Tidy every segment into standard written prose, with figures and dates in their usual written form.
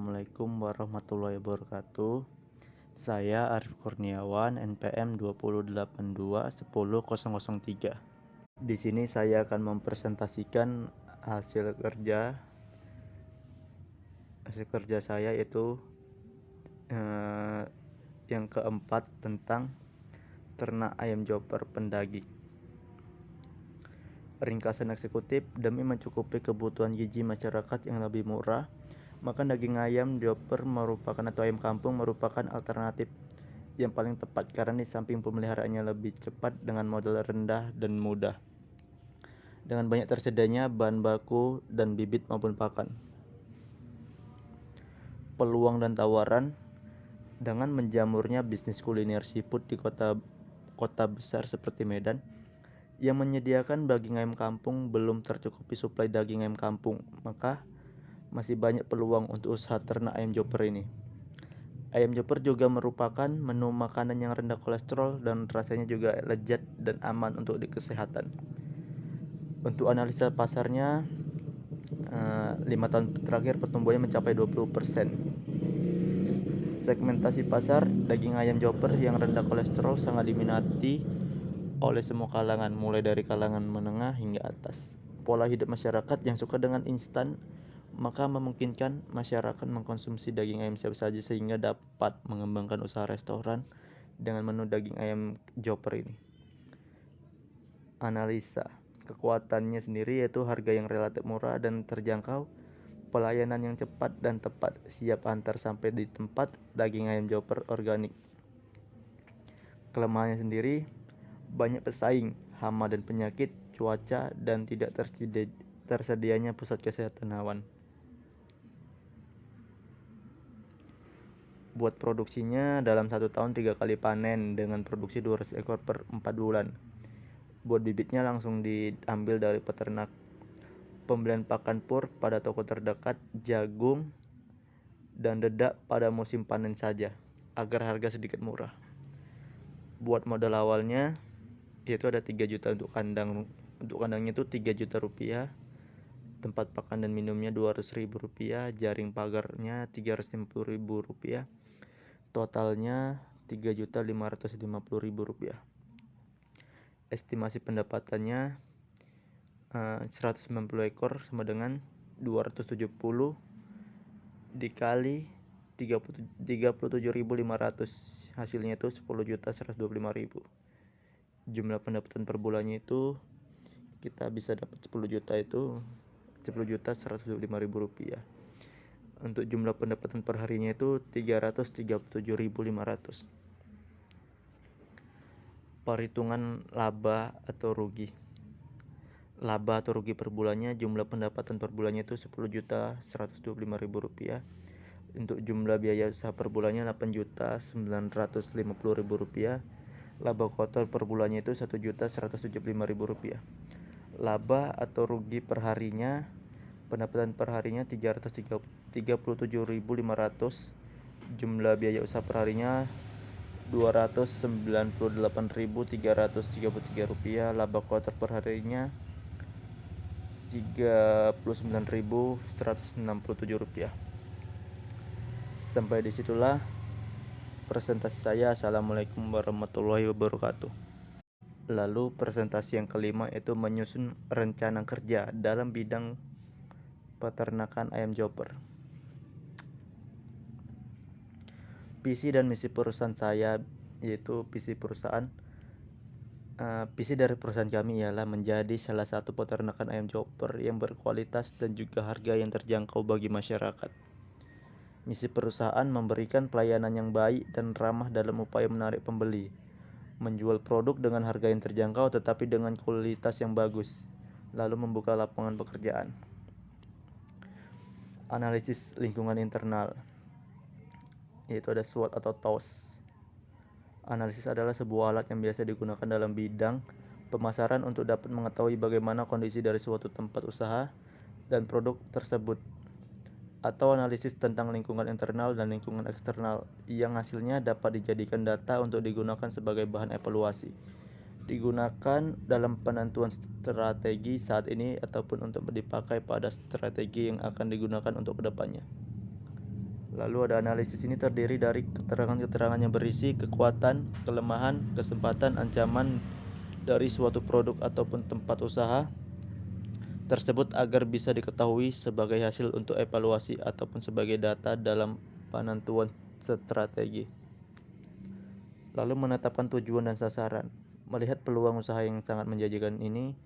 Assalamualaikum warahmatullahi wabarakatuh. Saya Arif Kurniawan, NPM 2082 10003. Di sini saya akan mempresentasikan hasil kerja saya, yaitu yang keempat tentang ternak ayam joper pendaging. Ringkasan eksekutif: demi mencukupi kebutuhan gizi masyarakat yang lebih murah, maka daging ayam joper atau ayam kampung merupakan alternatif yang paling tepat karena di samping pemeliharaannya lebih cepat dengan modal rendah dan mudah, dengan banyak tersedianya bahan baku dan bibit maupun pakan. Peluang dan tawaran: dengan menjamurnya bisnis kuliner seafood di kota besar seperti Medan, yang menyediakan daging ayam kampung belum tercukupi suplai daging ayam kampung, maka masih banyak peluang untuk usaha ternak ayam joper ini. Ayam joper juga merupakan menu makanan yang rendah kolesterol dan rasanya juga lezat dan aman untuk kesehatan. Untuk analisa pasarnya, 5 tahun terakhir pertumbuhannya mencapai 20%. Segmentasi pasar: daging ayam joper yang rendah kolesterol sangat diminati oleh semua kalangan, mulai dari kalangan menengah hingga atas. Pola hidup masyarakat yang suka dengan instan, maka memungkinkan masyarakat mengkonsumsi daging ayam siapa saja sehingga dapat mengembangkan usaha restoran dengan menu daging ayam joper ini. Analisa: kekuatannya sendiri yaitu harga yang relatif murah dan terjangkau, pelayanan yang cepat dan tepat, siap antar sampai di tempat, daging ayam joper organik. Kelemahannya sendiri: banyak pesaing, hama dan penyakit, cuaca, dan tidak tersedianya pusat kesehatan hewan. Buat produksinya, dalam 1 tahun 3 kali panen dengan produksi 200 ekor per 4 bulan. Buat bibitnya langsung diambil dari peternak. Pembelian pakan pur pada toko terdekat, jagung dan dedak pada musim panen saja, agar harga sedikit murah. Buat modal awalnya, yaitu ada 3 juta untuk kandang. Untuk kandangnya itu 3 juta rupiah, tempat pakan dan minumnya 200.000 rupiah, jaring pagarnya 350.000 rupiah, totalnya 3.550.000 rupiah. Estimasi pendapatannya 190 ekor sama dengan 270 dikali 37.500, hasilnya itu 10.125.000. Jumlah pendapatan per bulannya itu kita bisa dapat 10 juta, itu 10.125.000 rupiah. Untuk jumlah pendapatan per harinya itu 337.500. Perhitungan laba atau rugi. Laba atau rugi per bulannya, jumlah pendapatan per bulannya itu 10.125.000 rupiah. Untuk jumlah biaya usaha per bulannya 8.950.000 rupiah. Laba kotor per bulannya itu 1.175.000 rupiah. Laba atau rugi per harinya, pendapatan per harinya 37.500. Jumlah biaya usaha per harinya 298.333 rupiah. Laba kotor per harinya 39.167 rupiah. Sampai disitulah presentasi saya. Assalamualaikum warahmatullahi wabarakatuh. Lalu presentasi yang kelima itu menyusun rencana kerja dalam bidang peternakan ayam joper. Visi dan misi perusahaan saya, yaitu visi dari perusahaan kami ialah menjadi salah satu peternakan ayam joper yang berkualitas dan juga harga yang terjangkau bagi masyarakat. Misi perusahaan: memberikan pelayanan yang baik dan ramah dalam upaya menarik pembeli, menjual produk dengan harga yang terjangkau tetapi dengan kualitas yang bagus, lalu membuka lapangan pekerjaan. Analisis lingkungan internal, yaitu ada SWOT atau TOS. Analisis adalah sebuah alat yang biasa digunakan dalam bidang pemasaran untuk dapat mengetahui bagaimana kondisi dari suatu tempat usaha dan produk tersebut, atau analisis tentang lingkungan internal dan lingkungan eksternal yang hasilnya dapat dijadikan data untuk digunakan sebagai bahan evaluasi, digunakan dalam penentuan strategi saat ini ataupun untuk dipakai pada strategi yang akan digunakan untuk kedepannya. Lalu ada analisis ini terdiri dari keterangan-keterangan yang berisi kekuatan, kelemahan, kesempatan, ancaman dari suatu produk ataupun tempat usaha tersebut agar bisa diketahui sebagai hasil untuk evaluasi ataupun sebagai data dalam penentuan strategi. Lalu menetapkan tujuan dan sasaran. Melihat peluang usaha yang sangat menjanjikan ini,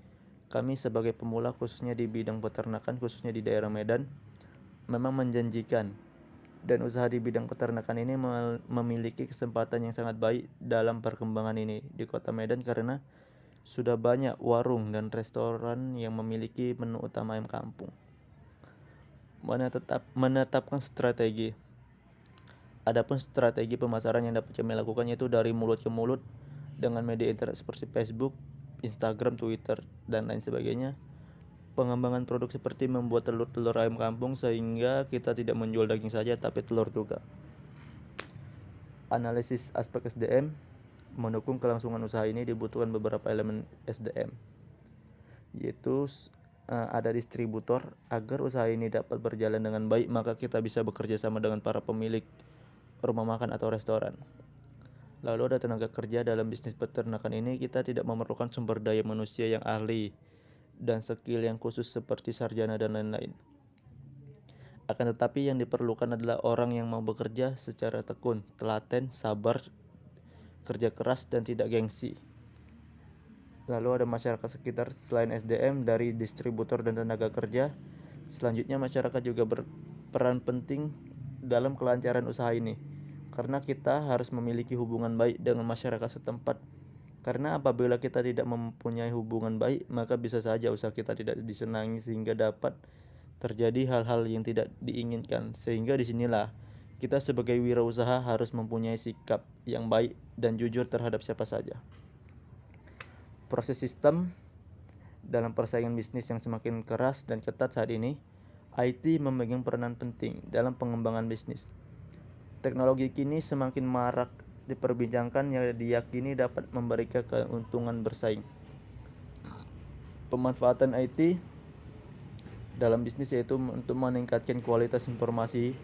kami sebagai pemula khususnya di bidang peternakan, khususnya di daerah Medan, memang menjanjikan. Dan usaha di bidang peternakan ini memiliki kesempatan yang sangat baik dalam perkembangan ini di Kota Medan karena sudah banyak warung dan restoran yang memiliki menu utama ayam kampung. Menetapkan strategi. Adapun strategi pemasaran yang dapat kami lakukan yaitu dari mulut ke mulut dengan media internet seperti Facebook, Instagram, Twitter, dan lain sebagainya. Pengembangan produk seperti membuat telur-telur ayam kampung sehingga kita tidak menjual daging saja tapi telur juga. Analisis aspek SDM. Mendukung kelangsungan usaha ini dibutuhkan beberapa elemen SDM, yaitu ada distributor. Agar usaha ini dapat berjalan dengan baik, maka kita bisa bekerja sama dengan para pemilik rumah makan atau restoran. Lalu ada tenaga kerja. Dalam bisnis peternakan ini kita tidak memerlukan sumber daya manusia yang ahli dan skill yang khusus seperti sarjana dan lain-lain. Akan tetapi yang diperlukan adalah orang yang mau bekerja secara tekun, telaten, sabar, kerja keras, dan tidak gengsi. Lalu ada masyarakat sekitar. Selain SDM dari distributor dan tenaga kerja, selanjutnya masyarakat juga berperan penting dalam kelancaran usaha ini, karena kita harus memiliki hubungan baik dengan masyarakat setempat. Karena apabila kita tidak mempunyai hubungan baik, maka bisa saja usaha kita tidak disenangi sehingga dapat terjadi hal-hal yang tidak diinginkan. Sehingga disinilah kita sebagai wirausaha harus mempunyai sikap yang baik dan jujur terhadap siapa saja. Proses sistem. Dalam persaingan bisnis yang semakin keras dan ketat saat ini, IT memegang peranan penting dalam pengembangan bisnis. Teknologi kini semakin marak diperbincangkan yang diyakini dapat memberikan keuntungan bersaing. Pemanfaatan IT dalam bisnis yaitu untuk meningkatkan kualitas informasi,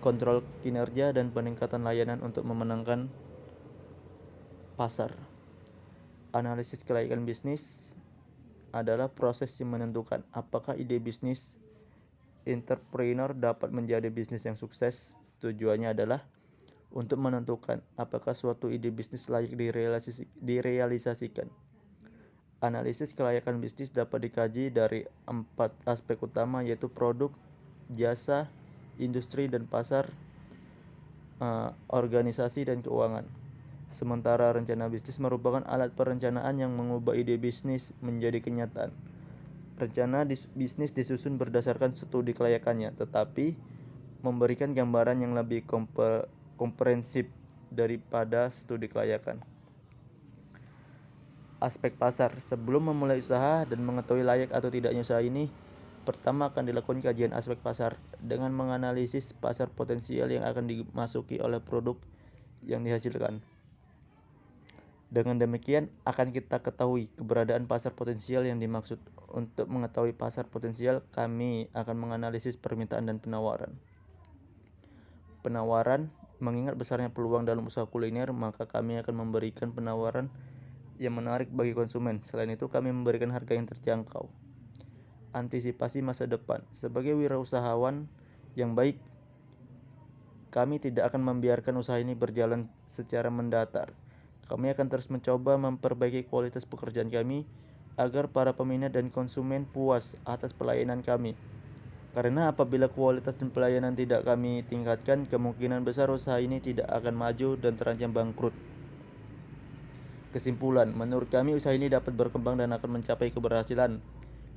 kontrol kinerja, dan peningkatan layanan untuk memenangkan pasar. Analisis kelayakan bisnis adalah proses yang menentukan apakah ide bisnis entrepreneur dapat menjadi bisnis yang sukses. Tujuannya adalah untuk menentukan apakah suatu ide bisnis layak direalisasikan. Analisis kelayakan bisnis dapat dikaji dari 4 aspek utama, yaitu produk, jasa, industri dan pasar, organisasi, dan keuangan. Sementara rencana bisnis merupakan alat perencanaan yang mengubah ide bisnis menjadi kenyataan. Rencana bisnis disusun berdasarkan studi kelayakannya, tetapi memberikan gambaran yang lebih komprehensif daripada studi kelayakan. Aspek pasar. Sebelum memulai usaha dan mengetahui layak atau tidaknya usaha ini, pertama akan dilakukan kajian aspek pasar dengan menganalisis pasar potensial yang akan dimasuki oleh produk yang dihasilkan. Dengan demikian akan kita ketahui keberadaan pasar potensial yang dimaksud. Untuk mengetahui pasar potensial, kami akan menganalisis permintaan dan penawaran. Penawaran. Mengingat besarnya peluang dalam usaha kuliner, maka kami akan memberikan penawaran yang menarik bagi konsumen. Selain itu, kami memberikan harga yang terjangkau. Antisipasi masa depan. Sebagai wirausahawan yang baik, kami tidak akan membiarkan usaha ini berjalan secara mendatar. Kami akan terus mencoba memperbaiki kualitas pekerjaan kami agar para peminat dan konsumen puas atas pelayanan kami. Karena apabila kualitas dan pelayanan tidak kami tingkatkan, kemungkinan besar usaha ini tidak akan maju dan terancam bangkrut. Kesimpulan, menurut kami usaha ini dapat berkembang dan akan mencapai keberhasilan.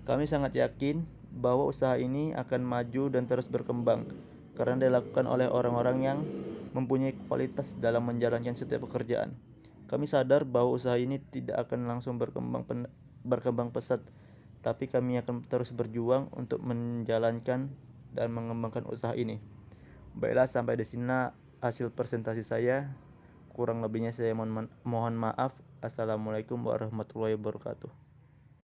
Kami sangat yakin bahwa usaha ini akan maju dan terus berkembang karena dilakukan oleh orang-orang yang mempunyai kualitas dalam menjalankan setiap pekerjaan. Kami sadar bahwa usaha ini tidak akan langsung berkembang pesat, tapi kami akan terus berjuang untuk menjalankan dan mengembangkan usaha ini. Baiklah, sampai di sini hasil presentasi saya. Kurang lebihnya saya mohon maaf. Assalamualaikum warahmatullahi wabarakatuh.